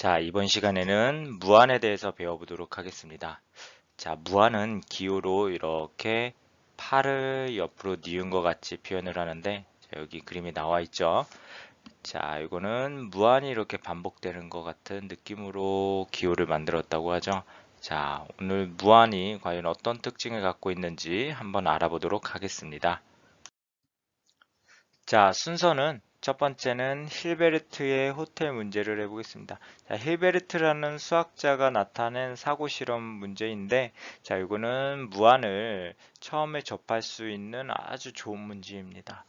자, 이번 시간에는 무한에 대해서 배워보도록 하겠습니다. 자, 무한은 기호로 이렇게 팔을 옆으로 뉘은 것 같이 표현을 하는데, 자, 여기 그림이 나와 있죠. 자, 이거는 무한이 이렇게 반복되는 것 같은 느낌으로 기호를 만들었다고 하죠. 자, 오늘 무한이 과연 어떤 특징을 갖고 있는지 한번 알아보도록 하겠습니다. 자, 순서는 첫 번째는 힐베르트의 호텔 문제를 해보겠습니다. 자, 힐베르트라는 수학자가 나타낸 사고 실험 문제인데, 자, 이거는 무한을 처음에 접할 수 있는 아주 좋은 문제입니다.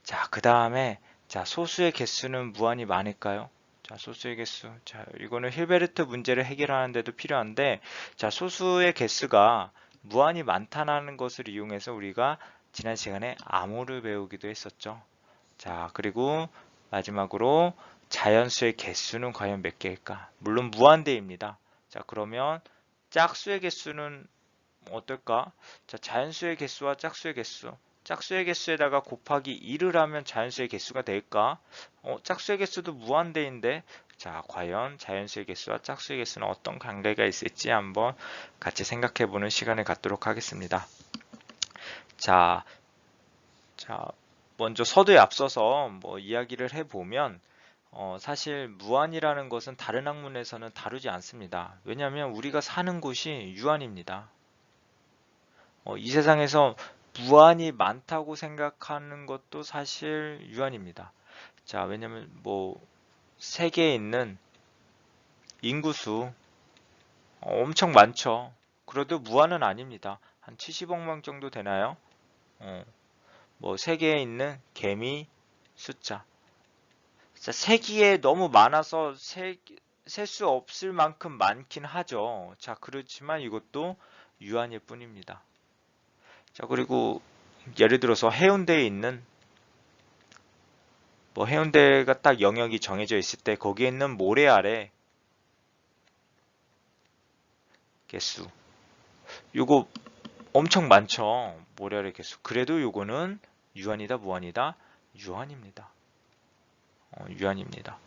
자, 그 다음에, 자, 소수의 개수는 무한이 많을까요? 자, 소수의 개수. 자, 이거는 힐베르트 문제를 해결하는데도 필요한데, 자, 소수의 개수가 무한이 많다는 것을 이용해서 우리가 지난 시간에 암호를 배우기도 했었죠. 자, 그리고 마지막으로 자연수의 개수는 과연 몇 개일까? 물론 무한대입니다. 자, 그러면 짝수의 개수는 어떨까? 자, 자연수의 개수와 짝수의 개수. 짝수의 개수에다가 곱하기 2를 하면 자연수의 개수가 될까? 짝수의 개수도 무한대인데, 자, 과연 자연수의 개수와 짝수의 개수는 어떤 관계가 있을지 한번 같이 생각해보는 시간을 갖도록 하겠습니다. 자, 자, 먼저 서두에 앞서서 이야기를 해보면 사실 무한이라는 것은 다른 학문에서는 다루지 않습니다. 왜냐하면 우리가 사는 곳이 유한입니다. 이 세상에서 무한이 많다고 생각하는 것도 사실 유한입니다. 자, 왜냐하면 세계에 있는 인구수 엄청 많죠. 그래도 무한은 아닙니다. 한 70억 명 정도 되나요? 어, 세계에 있는 개미 숫자. 자, 세기에 너무 많아서 셀 수 없을 만큼 많긴 하죠. 자, 그렇지만 이것도 유한일 뿐입니다. 자, 그리고 예를 들어서 해운대에 있는 해운대가 딱 영역이 정해져 있을 때 거기에 있는 모래 아래 개수. 요거 엄청 많죠. 모래 아래 개수. 그래도 요거는 유한이다, 무한이다? 유한입니다. 유한입니다.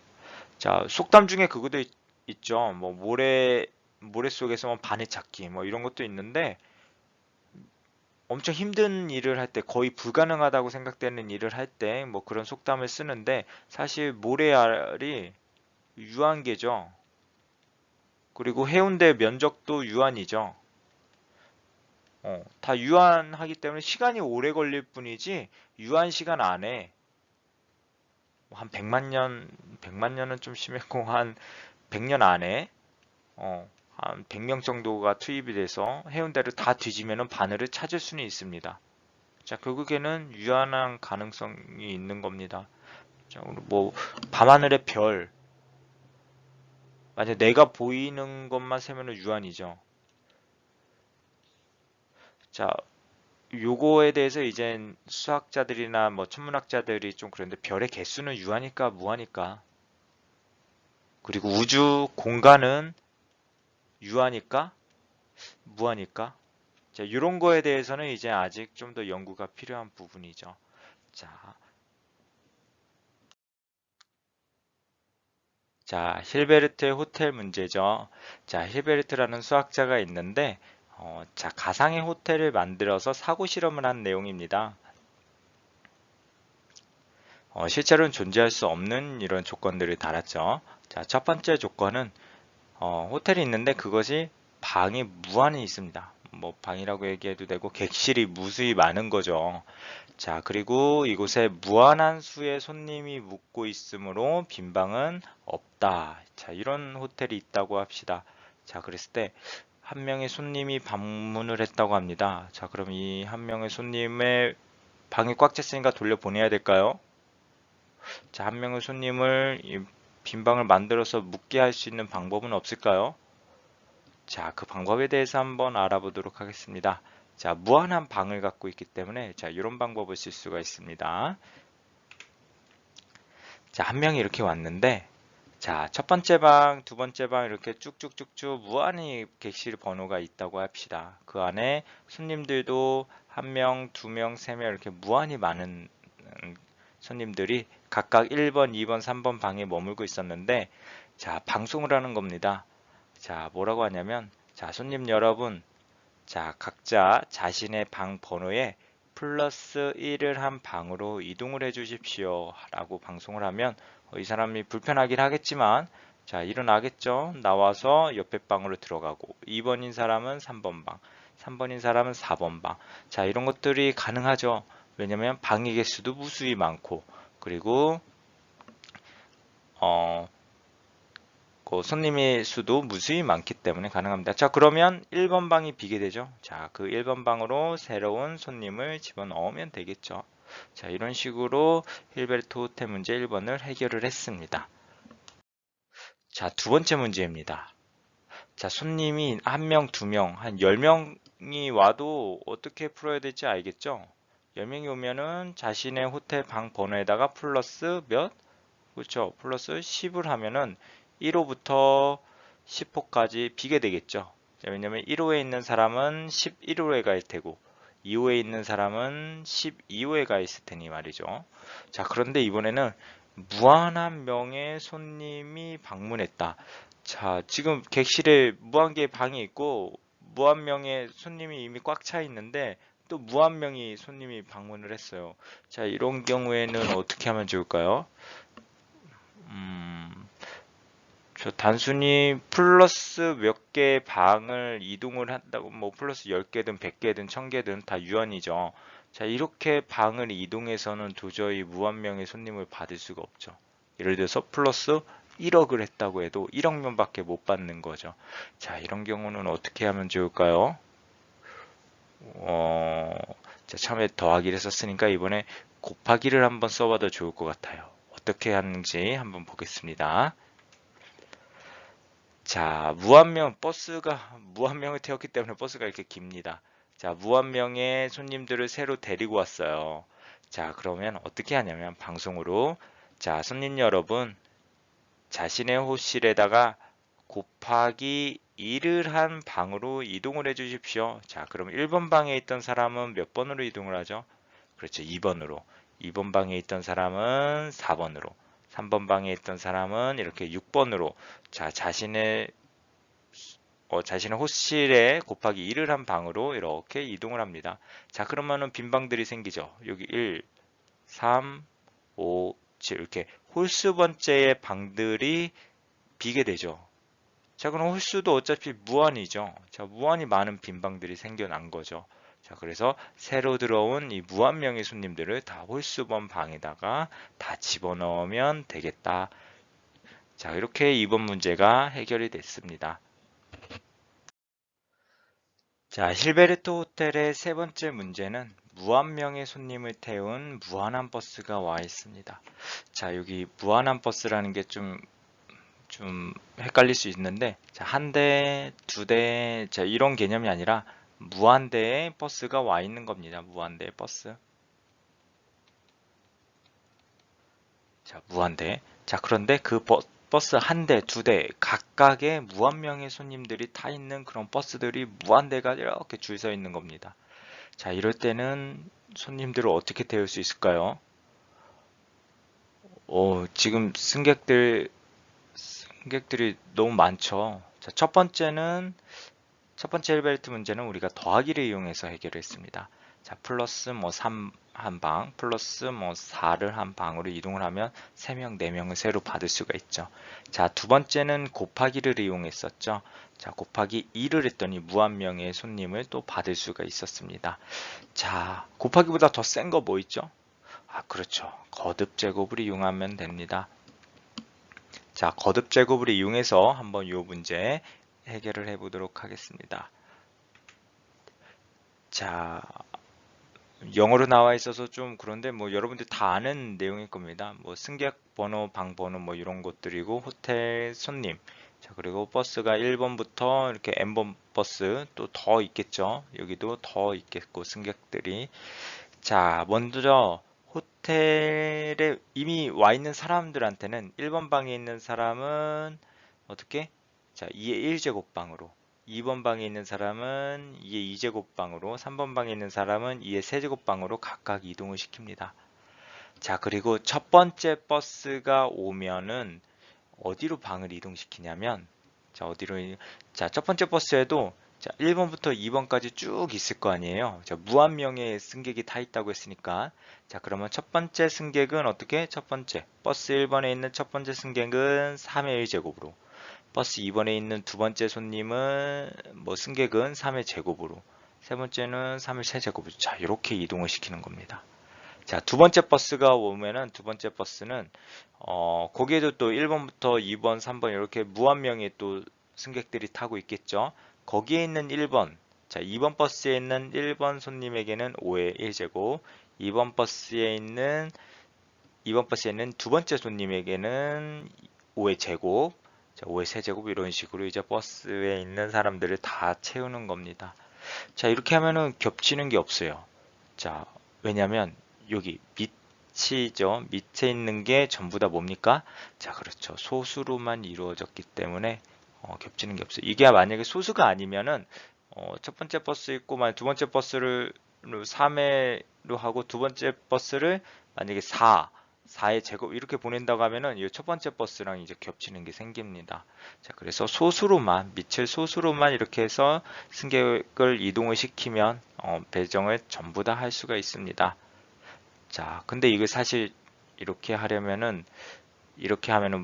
자, 속담 중에 그것도 있죠. 모래 속에서 바늘 찾기, 이런 것도 있는데, 엄청 힘든 일을 할 때, 거의 불가능하다고 생각되는 일을 할 때, 그런 속담을 쓰는데, 사실 모래알이 유한계죠. 그리고 해운대 면적도 유한이죠. 다 유한하기 때문에 시간이 오래 걸릴 뿐이지, 유한 시간 안에, 한 100만 년은 좀 심했고, 한 100년 안에, 한 100명 정도가 투입이 돼서 해운대를 다 뒤지면 바늘을 찾을 수는 있습니다. 자, 결국에는 유한한 가능성이 있는 겁니다. 자, 밤하늘의 별. 만약 내가 보이는 것만 세면 유한이죠. 자, 요거에 대해서 이젠 수학자들이나 천문학자들이 좀 그런데 별의 개수는 유한일까, 무한일까? 그리고 우주 공간은 유한일까, 무한일까? 자, 이런 거에 대해서는 이제 아직 좀 더 연구가 필요한 부분이죠. 자, 힐베르트의 호텔 문제죠. 자, 힐베르트라는 수학자가 있는데, 자, 가상의 호텔을 만들어서 사고 실험을 한 내용입니다. 실제로는 존재할 수 없는 이런 조건들을 달았죠. 자, 첫 번째 조건은, 호텔이 있는데 그것이 방이 무한히 있습니다. 방이라고 얘기해도 되고, 객실이 무수히 많은 거죠. 자, 그리고 이곳에 무한한 수의 손님이 묵고 있으므로 빈 방은 없다. 자, 이런 호텔이 있다고 합시다. 자, 그랬을 때 한 명의 손님이 방문을 했다고 합니다. 자, 그럼 이 한 명의 손님의 방이 꽉 찼으니까 돌려보내야 될까요? 자, 한 명의 손님을 이 빈 방을 만들어서 묵게 할 수 있는 방법은 없을까요? 자, 그 방법에 대해서 한번 알아보도록 하겠습니다. 자, 무한한 방을 갖고 있기 때문에 자, 이런 방법을 쓸 수가 있습니다. 자, 한 명이 이렇게 왔는데 자, 첫 번째 방, 두 번째 방 이렇게 쭉쭉쭉쭉 무한히 객실 번호가 있다고 합시다. 그 안에 손님들도 한 명, 두 명, 세 명 이렇게 무한히 많은 손님들이 각각 1번, 2번, 3번 방에 머물고 있었는데 자, 방송을 하는 겁니다. 자, 뭐라고 하냐면, 자, 손님 여러분, 자, 각자 자신의 방 번호에 플러스 1을 한 방으로 이동을 해 주십시오. 라고 방송을 하면 이 사람이 불편하긴 하겠지만 자, 일어나겠죠. 나와서 옆에 방으로 들어가고 2번인 사람은 3번 방, 3번인 사람은 4번 방. 자, 이런 것들이 가능하죠. 왜냐면 방의 개수도 무수히 많고 그리고 그 손님의 수도 무수히 많기 때문에 가능합니다. 자, 그러면 1번 방이 비게 되죠. 자, 그 1번 방으로 새로운 손님을 집어넣으면 되겠죠. 자, 이런 식으로 힐베르트 호텔 문제 1번을 해결을 했습니다. 자, 두 번째 문제입니다. 자, 손님이 1명, 2명, 한 10명이 와도 어떻게 풀어야 될지 알겠죠? 10명이 오면은 자신의 호텔 방 번호에다가 플러스 몇? 그렇죠. 플러스 10을 하면은 1호부터 10호까지 비게 되겠죠. 왜냐면 1호에 있는 사람은 11호에 가 있을 테고 2호에 있는 사람은 12호에 가 있을 테니 말이죠. 자, 그런데 이번에는 무한한 명의 손님이 방문했다. 자, 지금 객실에 무한 개의 방이 있고 무한 명의 손님이 이미 꽉 차 있는데 또 무한 명의 손님이 방문을 했어요. 자, 이런 경우에는 어떻게 하면 좋을까요? 음, 저 단순히 플러스 몇 개의 방을 이동을 한다고 뭐 플러스 10개든 100개든 1000개든 다 유한이죠. 자, 이렇게 방을 이동해서는 도저히 무한명의 손님을 받을 수가 없죠. 예를 들어서 플러스 1억을 했다고 해도 1억 명밖에 못 받는 거죠. 자, 이런 경우는 어떻게 하면 좋을까요? 어, 자, 처음에 더하기를 썼으니까 이번에 곱하기를 한번 써봐도 좋을 것 같아요. 어떻게 하는지 한번 보겠습니다. 자, 버스가 무한명을 태웠기 때문에 버스가 이렇게 깁니다. 자, 무한명의 손님들을 새로 데리고 왔어요. 자, 그러면 어떻게 하냐면 방송으로 자, 손님 여러분, 자신의 호실에다가 곱하기 1을 한 방으로 이동을 해 주십시오. 자, 그럼 1번 방에 있던 사람은 몇 번으로 이동을 하죠? 그렇죠. 2번으로. 2번 방에 있던 사람은 4번으로. 3번 방에 있던 사람은 이렇게 6번으로. 자, 자신의 호실에 곱하기 1을 한 방으로 이렇게 이동을 합니다. 자, 그러면은 빈 방들이 생기죠. 여기 1, 3, 5, 7 이렇게 홀수 번째의 방들이 비게 되죠. 자, 그럼 홀수도 어차피 무한이죠. 자, 무한히 많은 빈 방들이 생겨난 거죠. 자, 그래서 새로 들어온 이 무한명의 손님들을 다 홀수번 방에다가 다 집어넣으면 되겠다. 자, 이렇게 이번 문제가 해결이 됐습니다. 자, 힐베르트 호텔의 세 번째 문제는 무한명의 손님을 태운 무한한 버스가 와 있습니다. 자, 여기 무한한 버스라는 게 좀 헷갈릴 수 있는데, 자, 한 대, 두 대, 자, 이런 개념이 아니라 무한대의 버스가 와 있는 겁니다. 무한대의 버스. 자, 무한대. 자, 그런데 그 버스 한 대, 두 대, 각각의 무한명의 손님들이 타 있는 그런 버스들이 무한대가 이렇게 줄 서 있는 겁니다. 자, 이럴 때는 손님들을 어떻게 태울 수 있을까요? 지금 승객들이 너무 많죠. 자, 첫 번째 헬베르트 문제는 우리가 더하기를 이용해서 해결했습니다. 자, 플러스 뭐 3 한 방, 플러스 뭐 4를 한 방으로 이동을 하면 3명, 4명을 새로 받을 수가 있죠. 자, 두 번째는 곱하기를 이용했었죠. 자, 곱하기 2를 했더니 무한명의 손님을 또 받을 수가 있었습니다. 자, 곱하기보다 더 센 거 뭐 있죠? 아, 그렇죠. 거듭 제곱을 이용하면 됩니다. 자, 거듭 제곱을 이용해서 한번 이 문제 해결을 해보도록 하겠습니다. 자, 영어로 나와 있어서 좀 그런데 뭐 여러분들 다 아는 내용일 겁니다. 뭐 승객 번호, 방 번호 뭐 이런 것들이고 호텔 손님. 자, 그리고 버스가 1번부터 이렇게 N번 버스 또 더 있겠죠. 여기도 더 있겠고 승객들이. 자, 먼저 호텔에 이미 와 있는 사람들한테는 1번 방에 있는 사람은 어떻게? 자, 2의 1제곱 방으로 2번 방에 있는 사람은 2의 2제곱 방으로 3번 방에 있는 사람은 2의 3제곱 방으로 각각 이동을 시킵니다. 자, 그리고 첫 번째 버스가 오면은 어디로 방을 이동시키냐면, 자, 첫 번째 버스에도 자, 1번부터 2번까지 쭉 있을 거 아니에요. 자, 무한 명의 승객이 타 있다고 했으니까. 자, 그러면 첫 번째 승객은 어떻게? 첫 번째, 버스 1번에 있는 첫 번째 승객은 3의 1제곱으로. 버스 2번에 있는 두 번째 손님은, 승객은 3의 제곱으로. 세 번째는 3의 세제곱으로. 자, 이렇게 이동을 시키는 겁니다. 자, 두 번째 버스가 오면은 두 번째 버스는 거기에도 또 1번부터 2번, 3번 이렇게 무한 명의 또 승객들이 타고 있겠죠. 거기에 있는 1번, 자, 2번 버스에 있는 1번 손님에게는 5의 1제곱, 2번 버스에 있는 2번 버스에 있는 두 번째 손님에게는 5의 제곱, 자, 5의 세제곱 이런 식으로 이제 버스에 있는 사람들을 다 채우는 겁니다. 자, 이렇게 하면은 겹치는 게 없어요. 자, 왜냐면 여기 밑이죠. 밑에 있는 게 전부 다 뭡니까? 자, 그렇죠. 소수로만 이루어졌기 때문에 겹치는 게 없어요. 이게 만약에 소수가 아니면은 첫 번째 버스 있고 만약 두 번째 버스를 3회로 하고 두 번째 버스를 만약에 4의 제곱 이렇게 보낸다고 하면은 이 첫 번째 버스랑 이제 겹치는 게 생깁니다. 자, 그래서 소수로만 밑을 소수로만 이렇게 해서 승객을 이동을 시키면 배정을 전부 다 할 수가 있습니다. 자, 근데 이거 사실 이렇게 하면은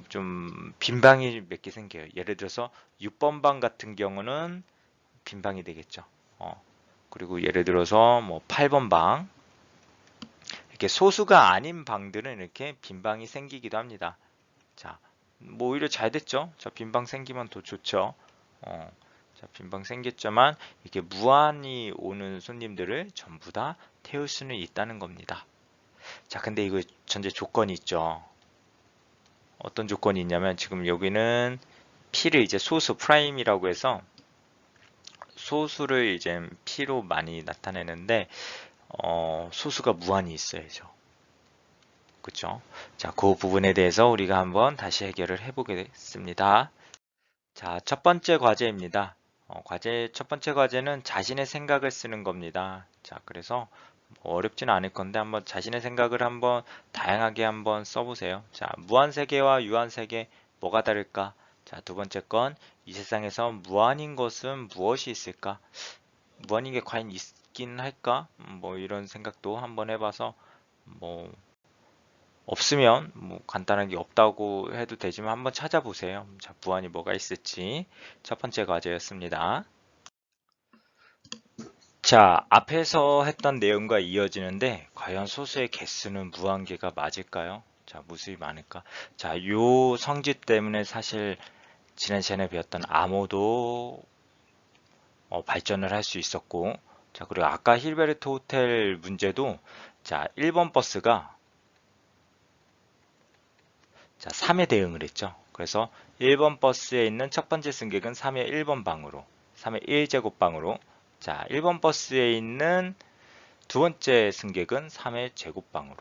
좀 빈방이 몇 개 생겨요. 예를 들어서 6번 방 같은 경우는 빈방이 되겠죠. 그리고 예를 들어서 뭐 8번 방 이렇게 소수가 아닌 방들은 이렇게 빈방이 생기기도 합니다. 자, 뭐 오히려 잘 됐죠. 자, 빈방 생기면 더 좋죠. 자, 빈방 생겼지만 이렇게 무한히 오는 손님들을 전부 다 태울 수는 있다는 겁니다. 자, 근데 이거 전제 조건이 있죠. 어떤 조건이 있냐면 지금 여기는 P를 이제 소수 프라임이라고 해서 소수를 이제 P로 많이 나타내는데 소수가 무한히 있어야죠. 그쵸? 자, 그 부분에 대해서 우리가 한번 다시 해결을 해보겠습니다. 자, 첫 번째 과제입니다. 첫 번째 과제는 자신의 생각을 쓰는 겁니다. 자, 그래서 어렵지는 않을 건데 한번 자신의 생각을 한번 다양하게 한번 써보세요. 자, 무한세계와 유한세계 뭐가 다를까? 자, 두 번째 건 이 세상에서 무한인 것은 무엇이 있을까? 무한인 게 과연 있긴 할까? 뭐 이런 생각도 한번 해봐서 뭐 없으면 뭐 간단하게 없다고 해도 되지만 한번 찾아보세요. 자, 무한이 뭐가 있을지 첫 번째 과제였습니다. 자, 앞에서 했던 내용과 이어지는데 과연 소수의 개수는 무한계가 맞을까요? 자, 무수히 많을까? 자, 요 성질 때문에 사실 지난 시간에 배웠던 암호도 발전을 할 수 있었고, 자, 그리고 아까 힐베르트 호텔 문제도 자, 1번 버스가 자, 3에 대응을 했죠. 그래서 1번 버스에 있는 첫 번째 승객은 3의 1번 방으로, 3의 1제곱 방으로, 자, 1번 버스에 있는 두 번째 승객은 3의 제곱방으로,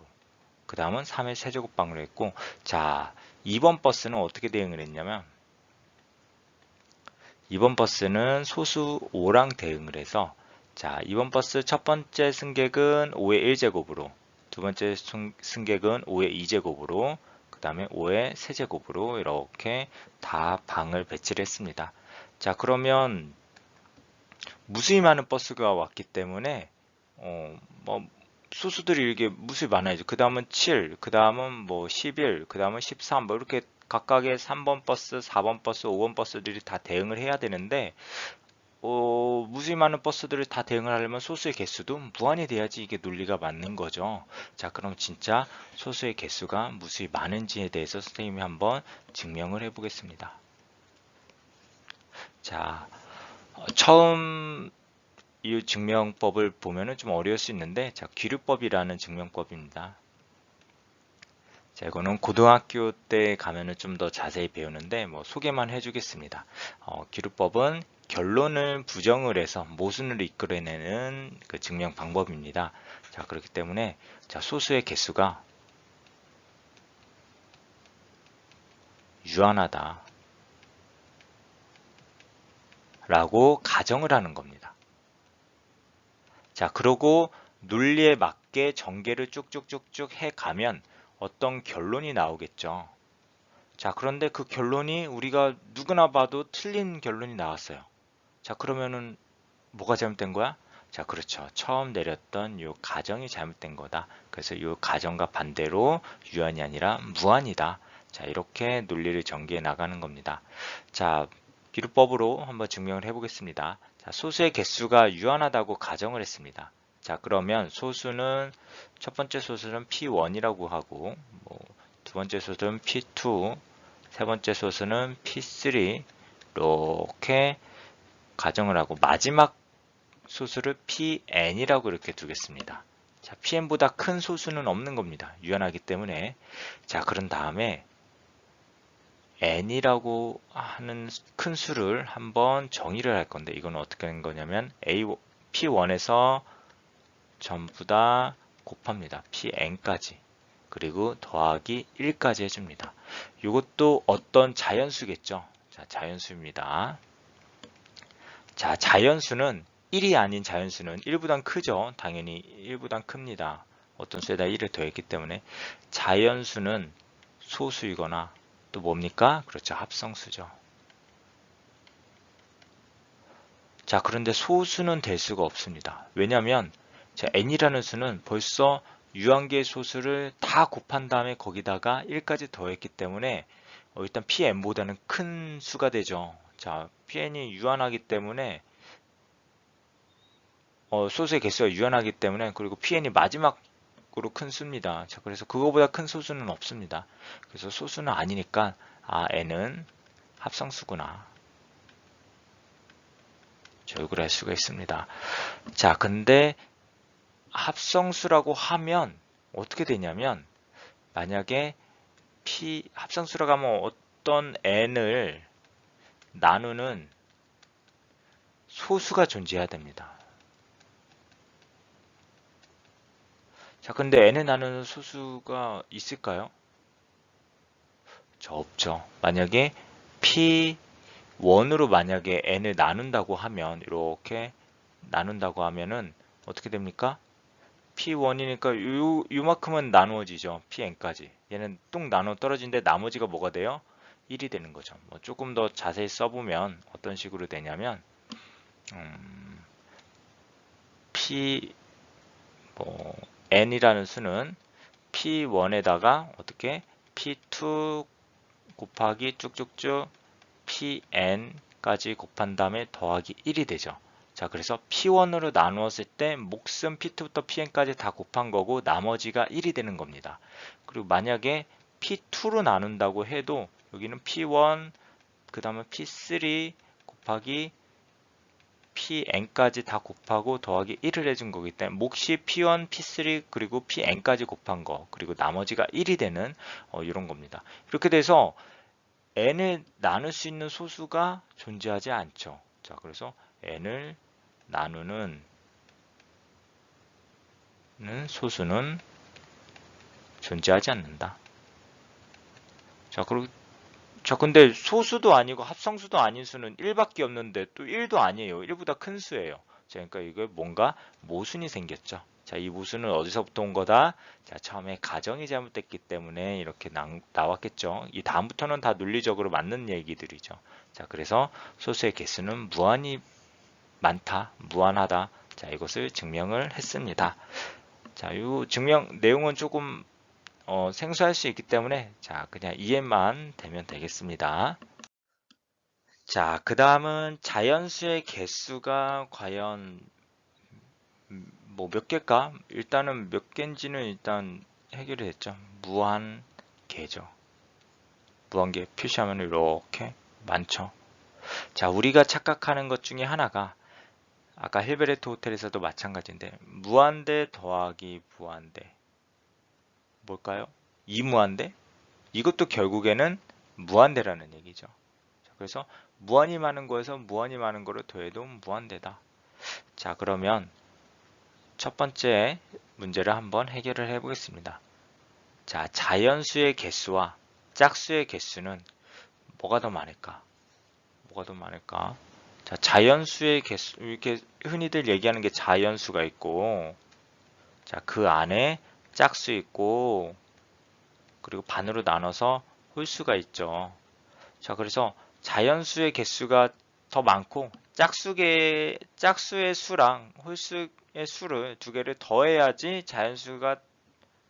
그 다음은 3의 세제곱방으로 했고, 자, 2번 버스는 어떻게 대응을 했냐면, 2번 버스는 소수 5랑 대응을 해서, 자, 2번 버스 첫 번째 승객은 5의 1제곱으로, 두 번째 승객은 5의 2제곱으로, 그 다음에 5의 세제곱으로 이렇게 다 방을 배치를 했습니다. 자, 그러면 무수히 많은 버스가 왔기 때문에 뭐 수수들이 이렇게 무수히 많아야죠. 그 다음은 7, 그 다음은 뭐 11, 그 다음은 13, 뭐 이렇게 각각의 3번 버스, 4번 버스, 5번 버스들이 다 대응을 해야 되는데 무수히 많은 버스들을 다 대응을 하려면 소수의 개수도 무한이 돼야지 이게 논리가 맞는 거죠. 자, 그럼 진짜 소수의 개수가 무수히 많은지에 대해서 선생님이 한번 증명을 해보겠습니다. 자, 처음 이 증명법을 보면은 좀 어려울 수 있는데, 자, 귀류법이라는 증명법입니다. 자, 이거는 고등학교 때 가면은 좀 더 자세히 배우는데, 뭐, 소개만 해주겠습니다. 귀류법은 결론을 부정을 해서 모순을 이끌어내는 그 증명 방법입니다. 자, 그렇기 때문에, 자, 소수의 개수가 유한하다. 라고 가정을 하는 겁니다. 자, 그러고 논리에 맞게 전개를 쭉쭉쭉쭉 해 가면 어떤 결론이 나오겠죠. 자, 그런데 그 결론이 우리가 누구나 봐도 틀린 결론이 나왔어요. 자, 그러면은 뭐가 잘못된 거야? 자, 그렇죠. 처음 내렸던 요 가정이 잘못된 거다. 그래서 요 가정과 반대로 유한이 아니라 무한이다. 자, 이렇게 논리를 전개해 나가는 겁니다. 자, 비루법으로 한번 증명을 해보겠습니다. 자, 소수의 개수가 유한하다고 가정을 했습니다. 자, 그러면 소수는 첫 번째 소수는 P1이라고 하고, 두 번째 소수는 P2, 세 번째 소수는 P3 이렇게 가정을 하고 마지막 소수를 Pn이라고 이렇게 두겠습니다. 자, Pn보다 큰 소수는 없는 겁니다. 유한하기 때문에. 자, 그런 다음에 n이라고 하는 큰 수를 한번 정의를 할 건데 이건 어떻게 하는 거냐면 P1에서 전부 다 곱합니다. Pn까지. 그리고 더하기 1까지 해줍니다. 이것도 어떤 자연수겠죠. 자, 자연수입니다. 자, 자연수는 1이 아닌 자연수는 1보단 크죠. 당연히 1보단 큽니다. 어떤 수에다 1을 더했기 때문에 자연수는 소수이거나 또 뭡니까? 그렇죠. 합성수죠. 자, 그런데 소수는 될 수가 없습니다. 왜냐하면 n이라는 수는 벌써 유한계의 소수를 다 곱한 다음에 거기다가 1까지 더했기 때문에 일단 Pn보다는 큰 수가 되죠. 자, Pn이 유한하기 때문에 소수의 개수가 유한하기 때문에 그리고 Pn이 마지막으로 큰 수입니다. 자, 그래서 그거보다 큰 소수는 없습니다. 그래서 소수는 아니니까 n은 합성수구나. 교육을 할 수가 있습니다. 자, 근데 합성수라고 하면 어떻게 되냐면 만약에 합성수라고 하면 어떤 n을 나누는 소수가 존재해야 됩니다. 자, 근데 n을 나누는 소수가 있을까요? 없죠. 만약에 P1으로 만약에 n을 나눈다고 하면 이렇게 나눈다고 하면은 어떻게 됩니까? P1이니까 요만큼은 나누어지죠. Pn까지. 얘는 뚝 나눠 떨어지는데 나머지가 뭐가 돼요? 1이 되는 거죠. 조금 더 자세히 써보면 어떤 식으로 되냐면 P n이라는 수는 P1에다가 어떻게 P2 곱하기 쭉쭉쭉 Pn까지 곱한 다음에 더하기 1이 되죠. 자, 그래서 P1으로 나누었을 때 목숨 P2부터 Pn까지 다 곱한 거고 나머지가 1이 되는 겁니다. 그리고 만약에 P2로 나눈다고 해도 여기는 P1 그 다음에 P3 곱하기 Pn까지 다 곱하고 더하기 1을 해준 거기 때문에 몫이 P1, P3 그리고 Pn까지 곱한 거 그리고 나머지가 1이 되는 이런 겁니다. 이렇게 돼서 n을 나눌 수 있는 소수가 존재하지 않죠. 자, 그래서 n을 나누는 소수는 존재하지 않는다. 자, 근데 소수도 아니고 합성수도 아닌 수는 1밖에 없는데 또 1도 아니에요. 1보다 큰 수예요. 자, 그러니까 이거 뭔가 모순이 생겼죠. 자, 이 모순은 어디서부터 온 거다? 자, 처음에 가정이 잘못됐기 때문에 이렇게 나왔겠죠. 이 다음부터는 다 논리적으로 맞는 얘기들이죠. 자, 그래서 소수의 개수는 무한히 많다, 무한하다. 자, 이것을 증명을 했습니다. 자, 이 증명 내용은 조금 생소할 수 있기 때문에 자, 그냥 이해만 되면 되겠습니다. 자, 그 다음은 자연수의 개수가 과연 뭐 몇 개일까? 일단은 몇 개인지는 일단 해결이 됐죠. 무한개죠. 무한개 표시하면 이렇게 많죠. 자, 우리가 착각하는 것 중에 하나가 아까 힐베르트 호텔에서도 마찬가지인데 무한대 더하기 무한대 뭘까요? 이무한대? 이것도 결국에는 무한대라는 얘기죠. 그래서 무한히 많은 거에서 무한히 많은 거를 더해도 무한대다. 자, 그러면 첫 번째 문제를 한번 해결을 해 보겠습니다. 자, 자연수의 개수와 짝수의 개수는 뭐가 더 많을까? 뭐가 더 많을까? 자, 자연수의 개수, 이렇게 흔히들 얘기하는 게 자연수가 있고, 자, 그 안에 짝수 있고, 그리고 반으로 나눠서 홀수가 있죠. 자, 그래서 자연수의 개수가 더 많고 짝수의 수랑 홀수의 수를 두 개를 더해야지 자연수가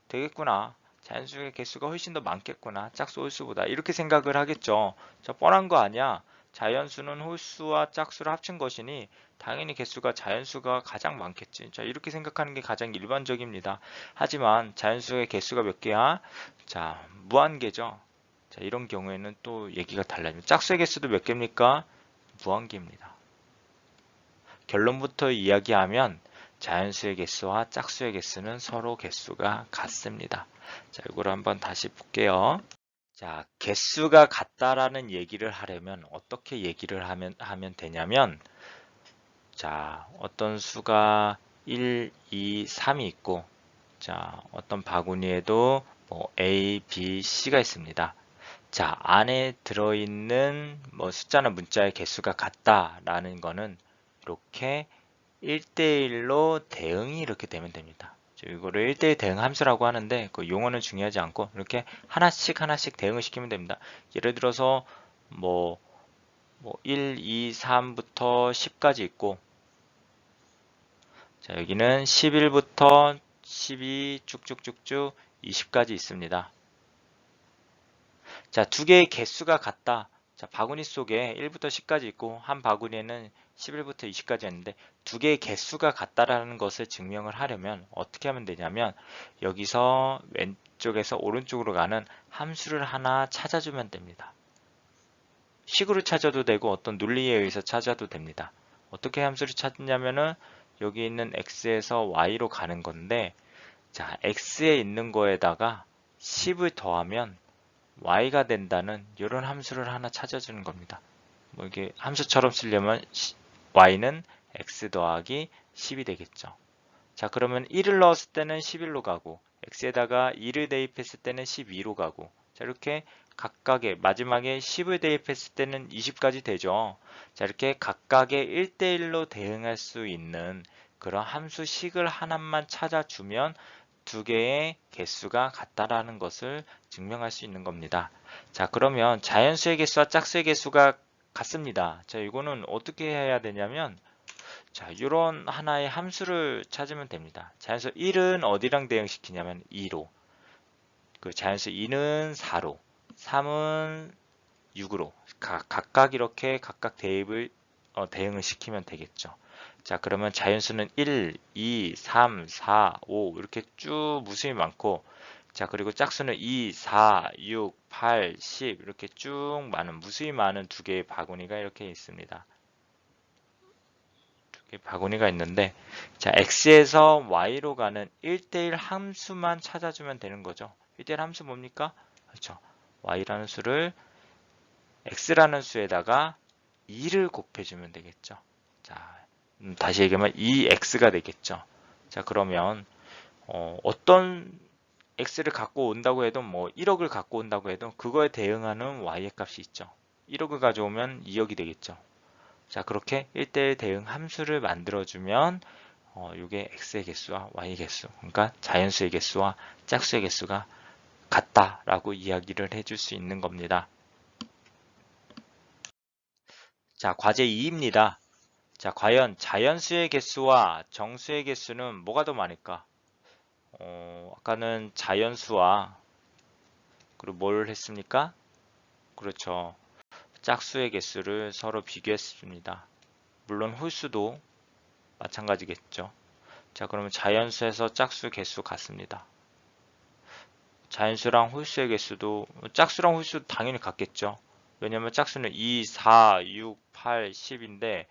되겠구나. 자연수의 개수가 훨씬 더 많겠구나. 짝수 홀수보다. 이렇게 생각을 하겠죠. 자, 뻔한 거 아니야. 자연수는 홀수와 짝수를 합친 것이니 당연히 개수가 자연수가 가장 많겠지. 자, 이렇게 생각하는 게 가장 일반적입니다. 하지만 자연수의 개수가 몇 개야? 자, 무한개죠. 자, 이런 경우에는 또 얘기가 달라집니다. 짝수의 개수도 몇 개입니까? 무한개입니다. 결론부터 이야기하면 자연수의 개수와 짝수의 개수는 서로 개수가 같습니다. 자, 이걸 한번 다시 볼게요. 자, 개수가 같다라는 얘기를 하려면 어떻게 얘기를 하면 되냐면, 자, 어떤 수가 1, 2, 3이 있고, 자, 어떤 바구니에도 뭐 A, B, C가 있습니다. 자, 안에 들어있는 뭐 숫자나 문자의 개수가 같다라는 거는 이렇게 1대1로 대응이 이렇게 되면 됩니다. 이거를 1대1 대응 함수라고 하는데 그 용어는 중요하지 않고 이렇게 하나씩 하나씩 대응을 시키면 됩니다. 예를 들어서 뭐 1, 2, 3부터 10까지 있고, 자, 여기는 11부터 12 쭉쭉쭉쭉 20까지 있습니다. 자, 두 개의 개수가 같다. 자, 바구니 속에 1부터 10까지 있고 한 바구니에는 11부터 20까지 있는데 두 개의 개수가 같다라는 것을 증명을 하려면 어떻게 하면 되냐면 여기서 왼쪽에서 오른쪽으로 가는 함수를 하나 찾아주면 됩니다. 식으로 찾아도 되고 어떤 논리에 의해서 찾아도 됩니다. 어떻게 함수를 찾냐면은 여기 있는 x에서 y로 가는 건데, 자, x에 있는 거에다가 10을 더하면 y가 된다는 이런 함수를 하나 찾아주는 겁니다. 뭐 이게 함수처럼 쓰려면 y는 x 더하기 10이 되겠죠. 자, 그러면 1을 넣었을 때는 11로 가고 x에다가 2를 대입했을 때는 12로 가고, 자, 이렇게 각각의 마지막에 10을 대입했을 때는 20까지 되죠. 자, 이렇게 각각의 1대1로 대응할 수 있는 그런 함수식을 하나만 찾아주면 두 개의 개수가 같다라는 것을 증명할 수 있는 겁니다. 자, 그러면 자연수의 개수와 짝수의 개수가 같습니다. 자, 이거는 어떻게 해야 되냐면, 자, 이런 하나의 함수를 찾으면 됩니다. 자연수 1은 어디랑 대응시키냐면 2로, 그 자연수 2는 4로, 3은 6으로 각각 이렇게 각각 대응을 시키면 되겠죠. 자, 그러면 자연수는 1, 2, 3, 4, 5 이렇게 쭉 무수히 많고, 자, 그리고 짝수는 2, 4, 6, 8, 10 이렇게 쭉 많은 무수히 많은 두 개의 바구니가 이렇게 있습니다. 두 개의 바구니가 있는데, 자, x에서 y로 가는 1대1 함수만 찾아주면 되는 거죠. 1대1 함수 뭡니까? 그렇죠. y라는 수를 x라는 수에다가 2를 곱해주면 되겠죠. 자, 다시 얘기하면 2x가 되겠죠. 자, 그러면 어떤 x를 갖고 온다고 해도 뭐 1억을 갖고 온다고 해도 그거에 대응하는 y의 값이 있죠. 1억을 가져오면 2억이 되겠죠. 자, 그렇게 1대1 대응 함수를 만들어주면 이게 x의 개수와 y의 개수, 그러니까 자연수의 개수와 짝수의 개수가 같다라고 이야기를 해줄 수 있는 겁니다. 자, 과제 2입니다. 자, 과연 자연수의 개수와 정수의 개수는 뭐가 더 많을까? 아까는 자연수와 그리고 뭘 했습니까? 그렇죠. 짝수의 개수를 서로 비교했습니다. 물론 홀수도 마찬가지겠죠. 자, 그러면 자연수에서 짝수 개수 같습니다. 자연수랑 홀수의 개수도 짝수랑 홀수도 당연히 같겠죠. 왜냐면 짝수는 2, 4, 6, 8, 10인데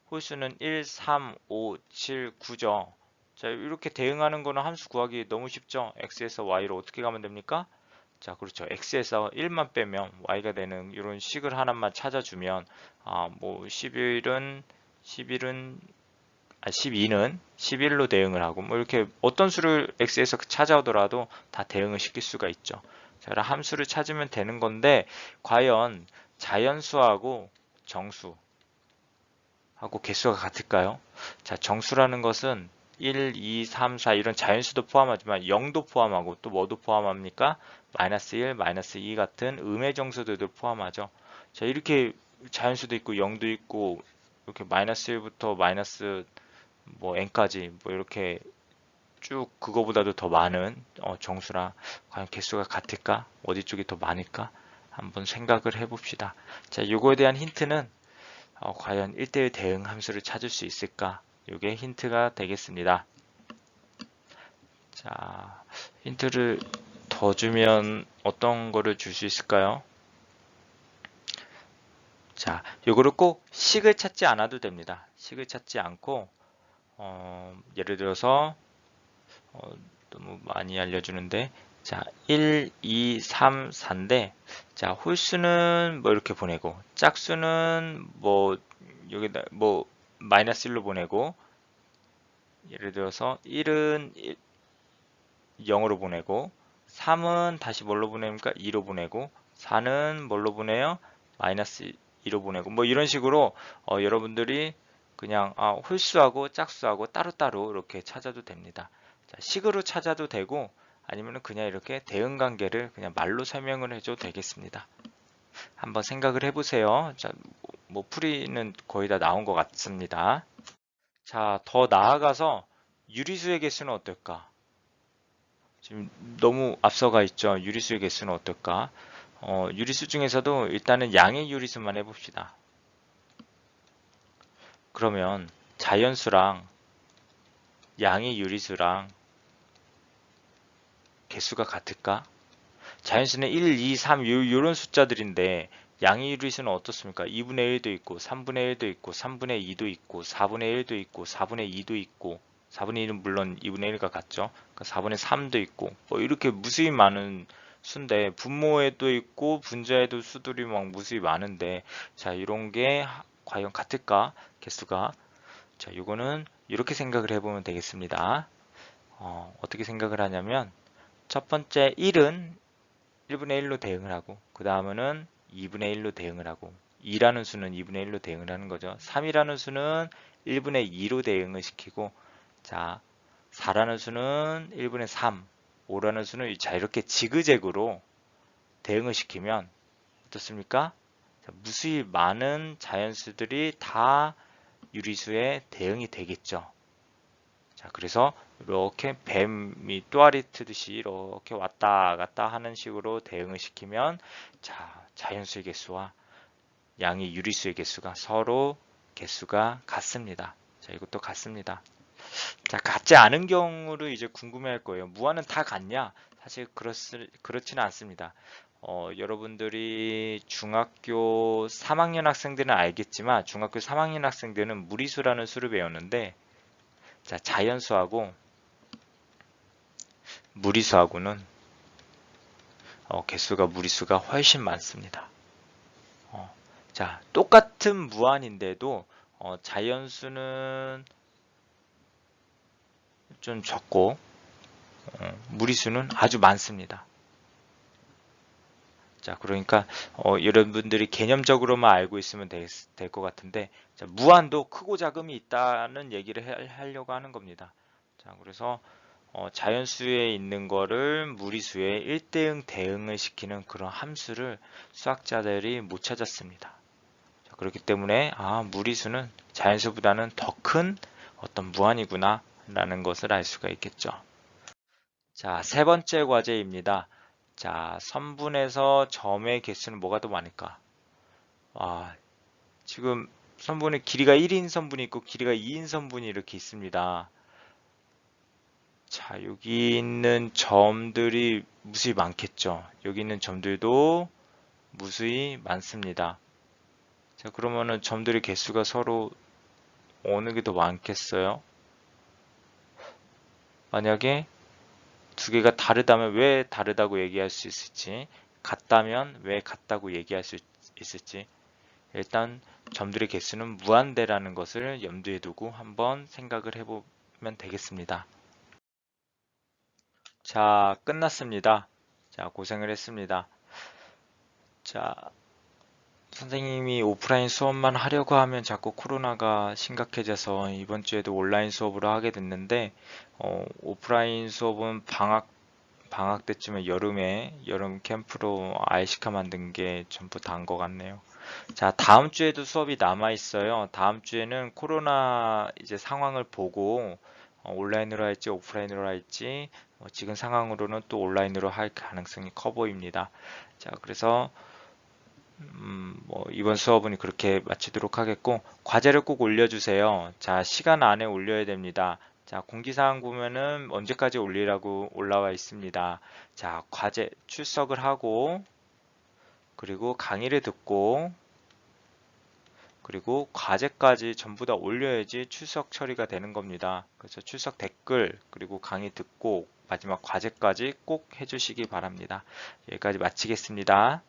홀수는 1, 3, 5, 7, 9죠. 자, 이렇게 대응하는 거는 함수 구하기 너무 쉽죠. x에서 y로 어떻게 가면 됩니까? 자, 그렇죠. x에서 1만 빼면 y가 되는 이런 식을 하나만 찾아주면, 뭐 12는 11로 대응을 하고, 뭐 이렇게 어떤 수를 x에서 찾아오더라도 다 대응을 시킬 수가 있죠. 자, 그럼 함수를 찾으면 되는 건데, 과연 자연수하고 정수하고 개수가 같을까요? 자, 정수라는 것은 1, 2, 3, 4 이런 자연수도 포함하지만 0도 포함하고 또 뭐도 포함합니까? 마이너스 1, 마이너스 2 같은 음의 정수들도 포함하죠. 자, 이렇게 자연수도 있고 0도 있고 이렇게 마이너스 1부터 마이너스 뭐 n까지 뭐 이렇게 쭉 그거보다도 더 많은 정수라 과연 개수가 같을까? 어디 쪽이 더 많을까? 한번 생각을 해봅시다. 자, 요거에 대한 힌트는 과연 1대1 대응 함수를 찾을 수 있을까? 이게 힌트가 되겠습니다. 자, 힌트를 더 주면 어떤 거를 줄 수 있을까요? 자, 요거를 꼭 식을 찾지 않아도 됩니다. 식을 찾지 않고 예를 들어서 너무 많이 알려주는데 자, 1, 2, 3, 4인데 자, 홀수는 뭐 이렇게 보내고 짝수는 뭐 여기다 뭐 마이너스 1로 보내고 예를 들어서 1은 0으로 보내고 3은 다시 뭘로 보냅니까? 2로 보내고 4는 뭘로 보내요? 마이너스 2로 보내고 뭐 이런 식으로 여러분들이 그냥 홀수하고 짝수하고 따로따로 이렇게 찾아도 됩니다. 자, 식으로 찾아도 되고 아니면 그냥 이렇게 대응 관계를 그냥 말로 설명을 해줘도 되겠습니다. 한번 생각을 해보세요. 자, 뭐 풀이는 거의 다 나온 것 같습니다. 자, 더 나아가서 유리수의 개수는 어떨까? 지금 너무 앞서가 있죠. 유리수의 개수는 어떨까? 유리수 중에서도 일단은 양의 유리수만 해봅시다. 그러면 자연수랑 양의 유리수랑 개수가 같을까? 자연수는 1, 2, 3 이런 숫자들인데 양의 유리수는 어떻습니까? 2분의 1도 있고 3분의 1도 있고 3분의 2도 있고 4분의 1도 있고 4분의 2도 있고 4분의 1은 물론 2분의 1과 같죠. 그러니까 4분의 3도 있고 뭐 이렇게 무수히 많은 수인데 분모에도 있고 분자에도 수들이 막 무수히 많은데 자 이런 게 과연 같을까? 개수가 자 이거는 이렇게 생각을 해보면 되겠습니다. 어떻게 생각을 하냐면 첫 번째 1은 1분의 1로 대응을 하고 그 다음은 2분의 1로 대응을 하고 2라는 수는 2분의 1로 대응을 하는 거죠. 3이라는 수는 1분의 2로 대응을 시키고 자 4라는 수는 1분의 3, 5라는 수는 자 이렇게 지그재그로 대응을 시키면 어떻습니까? 자, 무수히 많은 자연수들이 다 유리수에 대응이 되겠죠. 자, 그래서 이렇게 뱀이 또아리 트듯이 이렇게 왔다 갔다 하는 식으로 대응을 시키면 자, 자연수의 개수와 양의 유리수의 개수가 서로 개수가 같습니다. 자, 이것도 같습니다. 자, 같지 않은 경우를 이제 궁금해할 거예요. 무한은 다 같냐? 사실 그렇지는 않습니다. 여러분들이 중학교 3학년 학생들은 알겠지만 중학교 3학년 학생들은 무리수라는 수를 배웠는데 자, 자연수하고 무리수하고는 개수가 무리수가 훨씬 많습니다. 자, 똑같은 무한인데도 자연수는 좀 적고 무리수는 아주 많습니다. 자, 그러니까 여러분들이 개념적으로만 알고 있으면 될 것 같은데 자, 무한도 크고 작음이 있다는 얘기를 하려고 하는 겁니다. 자, 그래서 자연수에 있는 거를 무리수에 1대응 대응을 시키는 그런 함수를 수학자들이 못 찾았습니다. 자, 그렇기 때문에 무리수는 자연수보다는 더 큰 어떤 무한이구나 라는 것을 알 수가 있겠죠. 자, 세 번째 과제입니다. 자, 선분에서 점의 개수는 뭐가 더 많을까? 지금 선분의 길이가 1인 선분이 있고 길이가 2인 선분이 이렇게 있습니다. 자, 여기 있는 점들이 무수히 많겠죠. 여기 있는 점들도 무수히 많습니다. 자, 그러면은 점들의 개수가 서로 어느 게 더 많겠어요? 만약에 두 개가 다르다면 왜 다르다고 얘기할 수 있을지, 같다면 왜 같다고 얘기할 수 있을지, 일단 점들의 개수는 무한대라는 것을 염두에 두고 한번 생각을 해보면 되겠습니다. 자, 끝났습니다. 자, 고생을 했습니다. 자, 선생님이 오프라인 수업만 하려고 하면 자꾸 코로나가 심각해져서 이번 주에도 온라인 수업으로 하게 됐는데, 오프라인 수업은 방학 때쯤에 여름 캠프로 아이시카 만든 게 전부 다인 것 같네요. 자, 다음 주에도 수업이 남아 있어요. 다음 주에는 코로나 이제 상황을 보고 온라인으로 할지 오프라인으로 할지 지금 상황으로는 또 온라인으로 할 가능성이 커 보입니다. 자, 그래서 뭐 이번 수업은 그렇게 마치도록 하겠고, 과제를 꼭 올려주세요. 자, 시간 안에 올려야 됩니다. 자, 공지사항 보면은 언제까지 올리라고 올라와 있습니다. 자, 과제 출석을 하고, 그리고 강의를 듣고, 그리고 과제까지 전부 다 올려야지 출석 처리가 되는 겁니다. 그래서 출석 댓글, 그리고 강의 듣고, 마지막 과제까지 꼭 해주시기 바랍니다. 여기까지 마치겠습니다.